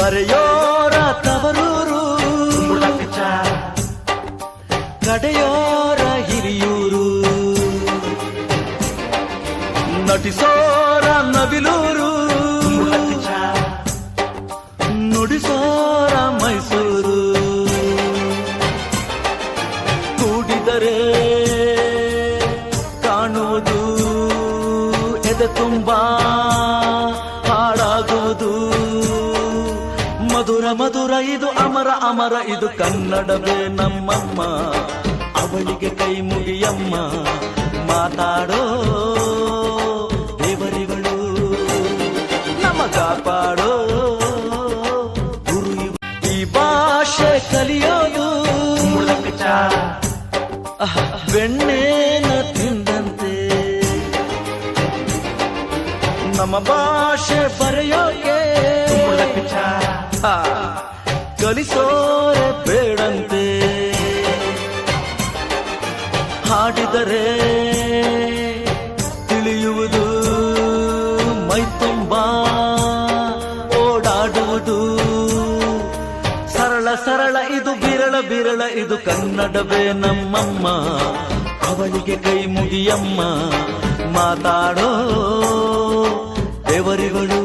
ಬರೆಯೋರ ತವರೂರು, ಕಡೆಯೋರ ಹಿರಿಯೂರು, ನಟಿಸೋರ ನವಿಲೂರು, ನುಡಿಸೋರ ಮೈಸೂರು. ಕೂಡಿದರೆ ಕಾಣುವುದು ಎದೆ ತುಂಬಾ ಹಾಳಾಗುವುದು. ಮಧುರ ಮಧುರ ಇದು ಅಮರ ಅಮರ ಇದು ಕನ್ನಡವೇ ನಮ್ಮಮ್ಮ. ಅವಳಿಗೆ ಕೈ ಮುಗಿಯಮ್ಮ, ಮಾತಾಡೋ ದೇವರಿಗಳು ನಮ್ಮ ಕಾಪಾಡೋ ಗುರು. ಈ ಭಾಷೆ ಕಲಿಯೋದು ಬೆಣ್ಣೆನ ತಿಂದಂತೆ. ನಮ್ಮ ಭಾಷೆ ಬರೆಯೋಕೆ ಕಲಿಸೋರೆ ಬೇಡಂತೆ. ಹಾಡಿದರೆ ತಿಳಿಯುವುದು, ಮೈ ತುಂಬಾ ಓಡಾಡುವುದು. ಸರಳ ಸರಳ ಇದು ಬಿರಳ ಬಿರಳ ಇದು ಕನ್ನಡವೇ ನಮ್ಮಮ್ಮ. ಅವಳಿಗೆ ಕೈ ಮುಗಿಯಮ್ಮ, ಮಾತಾಡೋ ದೇವರಿಗಳು.